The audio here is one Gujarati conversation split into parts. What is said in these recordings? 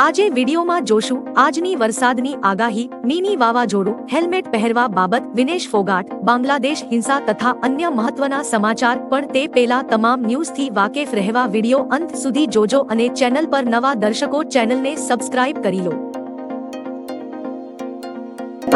આજે વિડીયોમાં જોશું આજની વરસાદની આગાહી, મિની વાવાઝોડું, હેલ્મેટ પહેરવા બાબત, વિનેશ ફોગાટ, બાંગ્લાદેશ હિંસા તથા અન્ય મહત્વના સમાચાર. પણ તે પહેલા તમામ ન્યૂઝથી વાકેફ રહેવા વિડીયો અંત સુધી જોજો અને ચેનલ પર નવા દર્શકો ચેનલને સબસ્ક્રાઇબ કરી લો.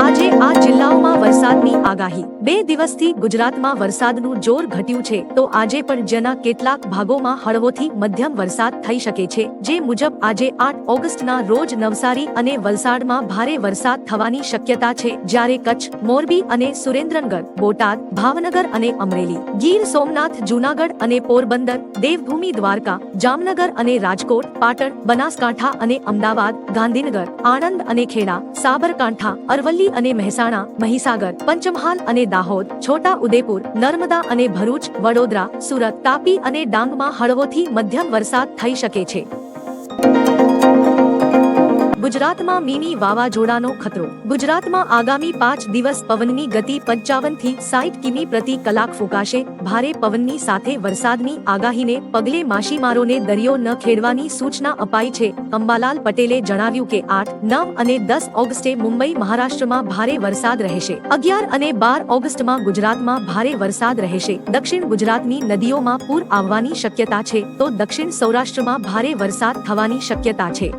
આજે આ જિલ્લાઓમાં વરસાદની આગાહી. 2 દિવસથી ગુજરાતમાં વરસાદનું જોર ઘટ્યું છે તો આજે પણ જેના કેટલાક ભાગોમાં હળવોથી મધ્યમ વરસાદ થઈ શકે છે. જે મુજબ આજે 8 ઓગસ્ટના રોજ નવસારી અને વલસાડમાં ભારે વરસાદ થવાની શક્યતા છે, જ્યારે કચ્છ, મોરબી અને સુરેન્દ્રનગર, બોટાદ, ભાવનગર અને અમરેલી, ગીર સોમનાથ, જૂનાગઢ અને પોરબંદર, દેવભૂમિ દ્વારકા, જામનગર અને રાજકોટ, પાટણ, બનાસકાંઠા અને અમદાવાદ, ગાંધીનગર, આણંદ અને ખેડા, સાબરકાંઠા, અરવલ્લી અને મહેસાણા, મહીસાગર, પંચમહાલ અને દાહોદ, છોટા ઉદેપુર, નર્મદા અને ભરૂચ, વડોદરા, સુરત, તાપી અને ડાંગમાં હળવોથી મધ્યમ વરસાદ થઈ શકે છે. ગુજરાતમાં મિની વાવાઝોડાનો ખતરો. ગુજરાતમાં આગામી 5 દિવસ પવનની ગતિ 55 થી 60 કિમી પ્રતિ કલાક ફૂંકાશે. ભારે પવનની સાથે વરસાદની આગાહીને પગલે માછીમારોને દરિયો ન ખેડવાની સૂચના અપાઈ છે. અંબાલાલ પટેલે જણાવ્યું કે 8, 9 અને 10 ઓગસ્ટે મુંબઈ, મહારાષ્ટ્રમાં ભારે વરસાદ રહેશે. 11 અને 12 ઓગસ્ટમાં ગુજરાતમાં ભારે વરસાદ રહેશે. દક્ષિણ ગુજરાતની નદીઓમાં પૂર આવવાની શક્યતા છે તો દક્ષિણ સૌરાષ્ટ્રમાં ભારે વરસાદ થવાની શક્યતા છે.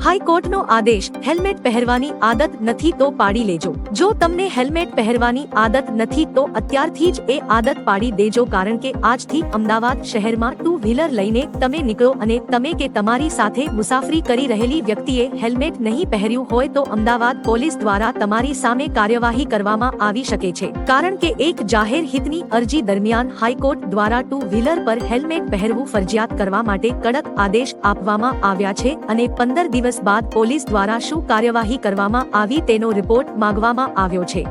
હાઈકોર્ટનો આદેશ. હેલ્મેટ પહેરવાની આદત નથી તો પાડી લેજો. જો તમને હેલ્મેટ પહેરવાની આદત નથી તો અત્યારથી જ એ આદત પાડી દેજો, કારણ કે આજથી અમદાવાદ શહેરમાં 2 વ્હીલર લઈને તમે નીકળો અને તમે કે તમારી સાથે મુસાફરી કરી રહેલી વ્યક્તિએ હેલ્મેટ નહીં પહેર્યું હોય તો અમદાવાદ પોલીસ દ્વારા તમારી સામે કાર્યવાહી કરવામાં આવી શકે છે, કારણ કે એક જાહેર હિતની અરજી દરમિયાન હાઈકોર્ટ દ્વારા 2 વ્હીલર પર હેલ્મેટ પહેરવું ફરજિયાત કરવા માટે કડક આદેશ આપવામાં આવ્યા છે અને 15 દિવસ બાદ પોલીસ દ્વારા શું કાર્યવાહી કરવામાં આવી તેનો રિપોર્ટ માંગવામાં આવ્યો છે.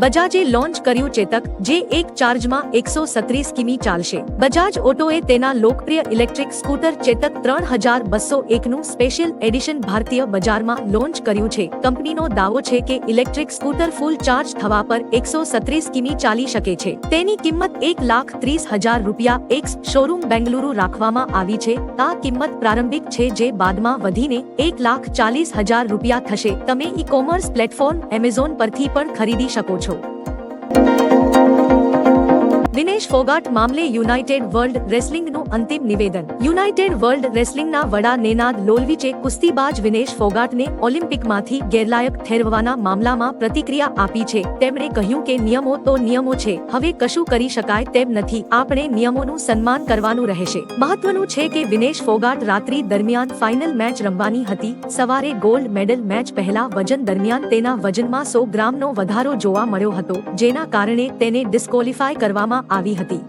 બજાજે લોન્ચ કર્યું ચેતક, જે એક ચાર્જમાં 136 કિમી ચાલશે. બજાજ ઓટોએ તેના લોકપ્રિય ઇલેક્ટ્રિક સ્કૂટર ચેતક 3201 નું સ્પેશિયલ એડિશન ભારતીય બજારમાં લોન્ચ કર્યું છે. કંપનીનો દાવો છે કે ઇલેક્ટ્રિક સ્કૂટર ફૂલ ચાર્જ થવા પર 136 કિમી ચાલી શકે છે. તેની કિંમત 1,30,000 રૂપિયા એક્સ શોરૂમ બેંગલુરુ રાખવામાં આવી છે. આ કિંમત પ્રારંભિક છે, જે બાદમાં વધીને 1,40,000 રૂપિયા થશે. તમે ઈ-કોમર્સ પ્લેટફોર્મ એમેઝોન પરથી પણ ખરીદી શકો છો. વિનેશ ફોગાટ મામલે યુનાઇટેડ વર્લ્ડ રેસલિંગનું અંતિમ નિવેદન. યુનાઇટેડ વર્લ્ડ રેસલિંગના વડા નેનાદ લોલવીચે કુસ્તીબાજ વિનેશ ફોગાટને ઓલિમ્પિકમાંથી ગેરલાયક ઠેરવવાના મામલામાં પ્રતિક્રિયા આપી છે. તેમણે કહ્યું કે નિયમો તો નિયમો છે, હવે કશું કરી શકાય તેમ નથી. આપણે નિયમોનું સન્માન કરવાનું રહેશે. મહત્વનું છે કે વિનેશ ફોગાટ રાત્રિ દરમિયાન ફાઇનલ મેચ રમવાની હતી. સવારે ગોલ્ડ મેડલ મેચ પહેલા વજન દરમિયાન તેના વજનમાં 100 ગ્રામનો વધારો જોવા મળ્યો હતો, જેના કારણે તેને ડિસ્કોલિફાય કરવામાં આવી હતી.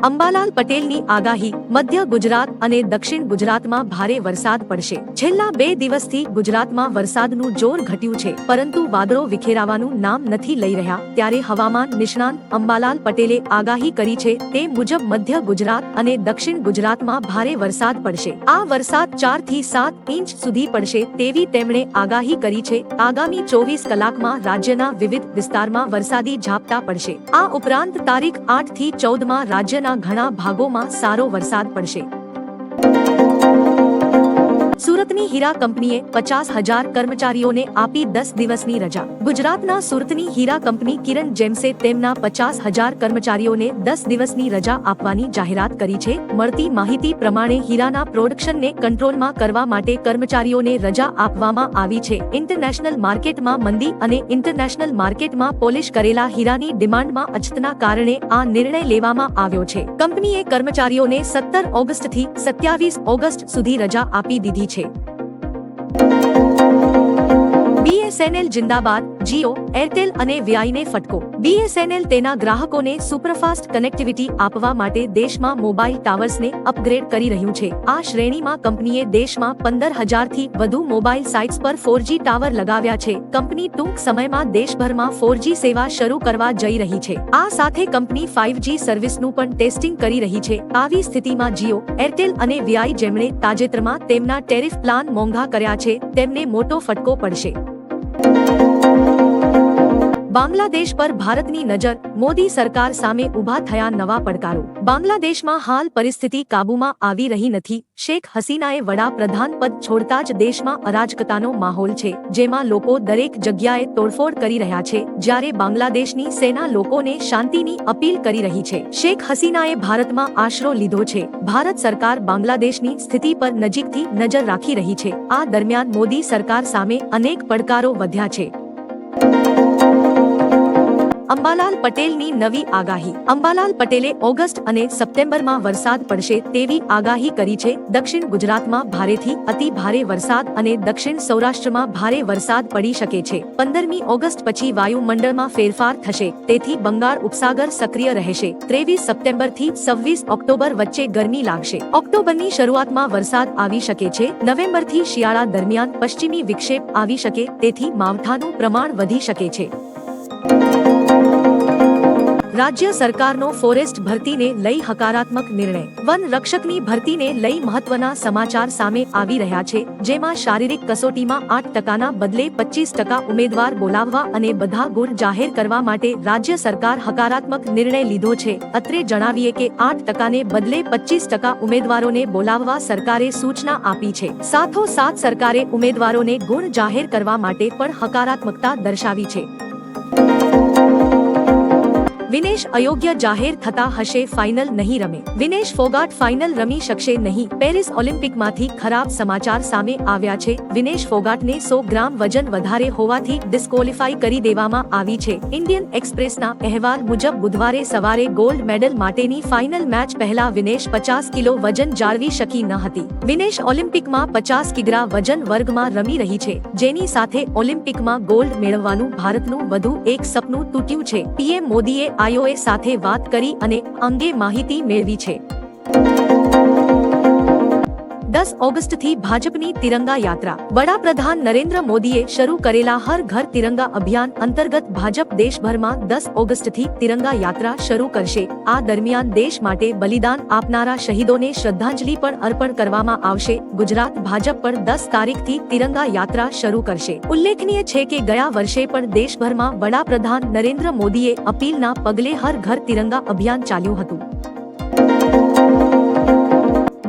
અંબાલાલ પટેલની આગાહી. મધ્ય ગુજરાત અને દક્ષિણ ગુજરાતમાં ભારે વરસાદ પડશે. છેલ્લા 2 દિવસથી ગુજરાતમાં વરસાદનું જોર ઘટ્યું છે, પરંતુ વાદળો વિખેરાવાનું નામ નથી લઈ રહ્યા. ત્યારે હવામાન નિષ્ણાંત અંબાલાલ પટેલે આગાહી કરી છે. તે મુજબ મધ્ય ગુજરાત અને દક્ષિણ ગુજરાતમાં ભારે વરસાદ પડશે. આ વરસાદ 4 થી 7 ઇંચ સુધી પડશે તેવી તેમણે આગાહી કરી છે. આગામી 24 કલાકમાં રાજ્યના વિવિધ વિસ્તારમાં વરસાદી ઝાપટા પડશે. આ ઉપરાંત તારીખ 8 થી 14 માં રાજ્યના ઘણા ભાગોમાં સારો વરસાદ પડશે. સુરતની હીરા કંપનીએ 50,000 કર્મચારીઓને આપી 10 દિવસની રજા. ગુજરાતના સુરતની હીરા કંપની કિરણ જેમ્સે તેમના 50,000 કર્મચારીઓને 10 દિવસની રજા આપવાની જાહેરાત કરી છે. મળતી માહિતી પ્રમાણે હીરાના પ્રોડક્શનને કંટ્રોલમાં કરવા માટે કર્મચારીઓને રજા આપવામાં આવી છે. ઇન્ટરનેશનલ માર્કેટમાં મંદી અને ઇન્ટરનેશનલ માર્કેટમાં પોલિશ કરેલા હીરાની ડિમાન્ડમાં અછતના કારણે આ નિર્ણય લેવામાં આવ્યો છે. કંપનીએ કર્મચારીઓને 17 ઓગસ્ટથી 27 ઓગસ્ટ સુધી રજા આપી દીધી છે. BSNL જિંદાબાદ. જીઓ, એરટેલ અને વીઆઈને ફટકો. BSNL તેના ગ્રાહકોને સુપરફાસ્ટ કનેક્ટિવિટી આપવા માટે દેશમાં મોબાઈલ ટાવર્સને અપગ્રેડ કરી રહ્યું છે. આ શ્રેણીમાં કંપનીએ દેશમાં 15,000 થી વધુ મોબાઈલ સાઇટ્સ પર 4G ટાવર લગાવ્યા છે. કંપની ટૂંક સમયમાં દેશભરમાં 4G સેવા શરૂ કરવા જઈ રહી છે. આ સાથે કંપની 5G સર્વિસનું પણ ટેસ્ટિંગ કરી રહી છે. આવી સ્થિતિમાં જીઓ, એરટેલ અને વીઆઈ, જેમણે તાજેતરમાં તેમના ટેરિફ પ્લાન મોંઘા કર્યા છે, તેમને મોટો ફટકો પડશે. બાંગ્લાદેશ પર ભારતની નજર, મોદી સરકાર સામે ઊભા થયા નવા પડકારો। બાંગ્લાદેશમાં હાલ પરિસ્થિતિ કાબૂમાં આવી રહી નથી। શેખ હસીનાએ વડાપ્રધાન પદ છોડતા જ દેશમાં અરાજકતાનો માહોલ છે, જેમાં લોકો દરેક જગ્યાએ તોડફોડ કરી રહ્યા છે, જ્યારે બાંગ્લાદેશની સેના લોકોને શાંતિની અપીલ કરી રહી છે। શેખ હસીનાએ ભારતમાં આશરો લીધો છે। ભારત સરકાર બાંગ્લાદેશની સ્થિતિ પર નજીકથી નજર રાખી રહી છે। આ દરમિયાન મોદી સરકાર સામે અનેક પડકારો વધ્યા છે। અંબાલાલ પટેલની નવી આગાહી। અંબાલાલ પટેલે ઓગસ્ટ અને સપ્ટેમ્બરમાં વરસાદ પડશે તેવી આગાહી કરી છે। દક્ષિણ ગુજરાતમાં ભારેથી અતિ ભારે વરસાદ અને દક્ષિણ સૌરાષ્ટ્રમાં ભારે વરસાદ પડી શકે છે। 15મી ઓગસ્ટ પછી વાયુમંડળમાં ફેરફાર થશે, તેથી બંગાળ ઉપસાગર સક્રિય રહેશે। 23 સપ્ટેમ્બરથી 26 ઓક્ટોબર વચ્ચે ગરમી લાગશે। ઓક્ટોબરની શરૂઆતમાં વરસાદ આવી શકે છે। નવેમ્બરથી શિયાળા દરમિયાન પશ્ચિમી વિક્ષેપ આવી શકે, તેથી માવઠાનું પ્રમાણ વધી શકે છે। રાજ્ય સરકારનો ફોરેસ્ટ ભરતીને લઈ હકારાત્મક નિર્ણય। વન રક્ષકની ભરતીને લઈ મહત્વના સમાચાર સામે આવી રહ્યા છે, જેમાં શારીરિક કસોટીમાં 8%ના બદલે 25% ઉમેદવાર બોલાવવા અને બધા ગુણ જાહેર કરવા માટે રાજ્ય સરકાર હકારાત્મક નિર્ણય લીધો છે। અત્રે જણાવીએ કે 8%ને બદલે 25% ઉમેદવારોને બોલાવવા સરકારે સૂચના આપી છે। સાથોસાથ સરકારે ઉમેદવારોને ગુણ જાહેર કરવા માટે પણ હકારાત્મકતા દર્શાવી છે। વિનેશ અયોગ્ય જાહેર થતા હશે ફાઇનલ નહીં રમે। વિનેશ ફોગાટ ફાઇનલ રમી શકશે નહીં। પેરિસ ઓલિમ્પિકમાંથી ખરાબ સમાચાર સામે આવ્યા છે। વિનેશ ફોગાટને 100 ગ્રામ વજન વધારે હોવાથી ડિસ્કોલિફાઈ કરી દેવામાં આવી છે। ઇન્ડિયન એક્સપ્રેસના અહેવાલ મુજબ બુધવારે સવારે ગોલ્ડ મેડલ માટેની ફાઇનલ મેચ પહેલા વિનેશ 50 કિલો વજન જાળવી શકી ન હતી। વિનેશ ઓલિમ્પિકમાં 50 કિગ્રા વજન વર્ગમાં રમી રહી છે, જેની સાથે ઓલિમ્પિકમાં ગોલ્ડ મેળવવાનું ભારતનું વધુ એક સપનું તૂટ્યું છે। પીએમ મોદીએ આઈઓએ સાથે વાત કરી અને અંગે માહિતી મેળવી છે। 10 ઓગસ્ટથી ભાજપની તિરંગા યાત્રા। વડાપ્રધાન નરેન્દ્ર મોદીએ શરૂ કરેલા હર ઘર તિરંગા અભિયાન અંતર્ગત ભાજપ દેશભરમાં 10 ઓગસ્ટથી તિરંગા યાત્રા શરૂ કરશે। આ દરમિયાન દેશ માટે બલિદાન આપનારા શહીદોને શ્રદ્ધાંજલિ પણ અર્પણ કરવામાં આવશે। ગુજરાત ભાજપ પણ 10 તારીખથી તિરંગા યાત્રા શરૂ કરશે। ઉલ્લેખનીય છે કે ગયા વર્ષે પણ દેશભરમાં વડાપ્રધાન નરેન્દ્ર મોદીએ અપીલના પગલે હર ઘર તિરંગા અભિયાન ચાલ્યું હતું।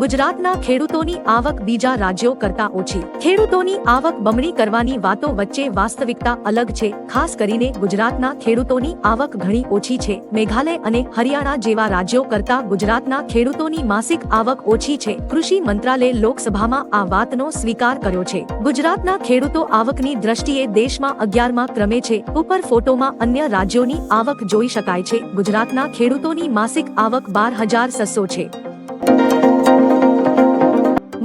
ગુજરાતના ખેડૂતોની આવક બીજા રાજ્યો કરતા ઓછી। ખેડૂતોની આવક બમણી કરવાની વાતો વચ્ચે વાસ્તવિકતા અલગ છે। ખાસ કરીને ગુજરાતના ખેડૂતોની આવક ઘણી ઓછી છે। મેઘાલય અને હરિયાણા જેવા રાજ્યો કરતા ગુજરાતના ખેડૂતોની માસિક આવક ઓછી છે। કૃષિ મંત્રાલયે લોકસભામાં આ વાતનો સ્વીકાર કર્યો છે। ગુજરાતના ખેડૂતો આવકની દ્રષ્ટિએ દેશમાં 11મા ક્રમે છે। ઉપર ફોટોમાં અન્ય રાજ્યોની આવક જોઈ શકાય છે। ગુજરાતના ખેડૂતોની માસિક આવક 12,600 છે।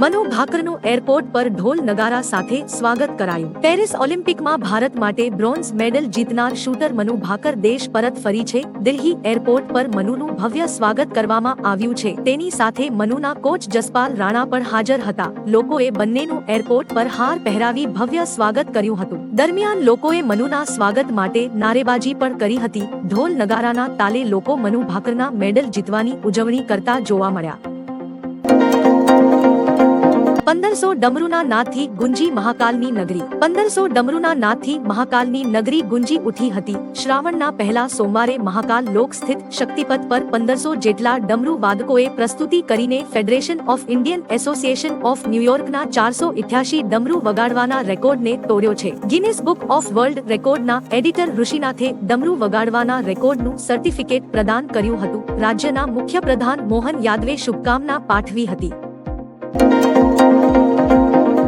મનુ ભાકરનું એરપોર્ટ પર ઢોલ નગારા સાથે સ્વાગત કરાયું। પેરિસ ઓલિમ્પિકમાં ભારત માટે બ્રોન્ઝ મેડલ જીતનાર શૂટર મનુ ભાકર દેશ પરત ફરી છે। દિલ્હી એરપોર્ટ પર મનુનું ભવ્ય સ્વાગત કરવામાં આવ્યું છે। તેની સાથે મનુના કોચ જસપાલ રાણા પણ હાજર હતા। લોકોએ બંનેનું એરપોર્ટ પર હાર પહેરાવી ભવ્ય સ્વાગત કર્યું હતું। દરમિયાન લોકોએ મનુના સ્વાગત માટે નારેબાજી પણ કરી હતી। ઢોલ નગારાના તાલે લોકો મનુ ભાકરના મેડલ જીતવાની ઉજવણી કરતા જોવા મળ્યા। 1500 ડમરૂના નાદથી ગુંજી મહાકાલની નગરી। 1500 ડમરૂના નાદથી મહાકાલની નગરી ગુંજી ઉઠી હતી। શ્રાવણના પહેલા સોમવારે મહાકાલ લોક સ્થિત શક્તિપથ પર 1500 જેટલા ડમરૂ વાદકોએ પ્રસ્તુતિ કરીને federation of Indian association of ન્યુયોર્કના 488 ડમરૂ વગાડવાના રેકોર્ડને તોડ્યો છે। ગિનિસ બુક ઓફ વર્લ્ડ રેકોર્ડના એડિટર ઋષિનાથે ડમરૂ વગાડવાના રેકોર્ડનું સર્ટિફિકેટ પ્રદાન કર્યું હતું। રાજ્યના મુખ્યપ્રધાન મોહન યાદવે શુભકામના પાઠવી હતી।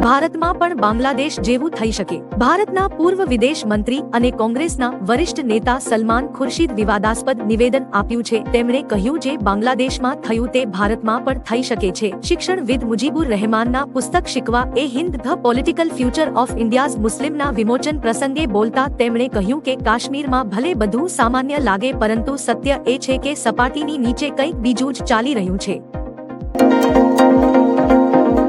ભારતમાં પણ બાંગ્લાદેશ જેવું થઈ શકે। ભારતના પૂર્વ વિદેશ મંત્રી અને કોંગ્રેસના વરિષ્ઠ નેતા સલમાન ખુરશીદ વિવાદાસ્પદ નિવેદન આપ્યું છે। તેમણે કહ્યું જે બાંગ્લાદેશમાં થયું તે ભારતમાં પણ થઈ શકે છે। શિક્ષણવિદ મુજીબુર રહેમાનના પુસ્તક Shikwa e Hind the political future of India's મુસ્લિમના વિમોચન પ્રસંગે બોલતા તેમણે કહ્યું કે કાશ્મીરમાં ભલે બધું સામાન્ય લાગે, પરંતુ સત્ય એ છે કે સપાટીની નીચે કંઈક બીજું જ ચાલી રહ્યું છે।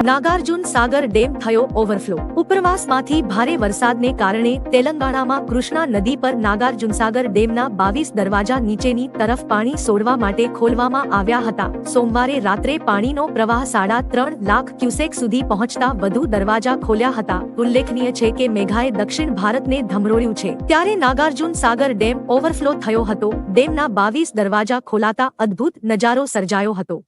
નાગાર્જુન સાગર ડેમ થયો ઓવરફ્લો। ઉપરવાસમાંથી ભારે વરસાદને કારણે તેલંગાણામાં કૃષ્ણા નદી પર નાગાર્જુનસાગર ડેમના 22 દરવાજા નીચેની તરફ પાણી છોડવા માટે ખોલવામાં આવ્યા હતા। સોમવારે રાત્રે પાણીનો પ્રવાહ 3.5 લાખ ક્યુસેક સુધી પહોંચતા વધુ દરવાજા ખોલ્યા હતા। ઉલ્લેખનીય છે કે મેઘાએ દક્ષિણ ભારતને ધમરોળ્યું છે, ત્યારે નાગાર્જુન સાગર ડેમ ઓવરફ્લો થયો હતો। ડેમના 22 દરવાજા ખોલાતા અદ્ભુત નજારો સર્જાયો હતો।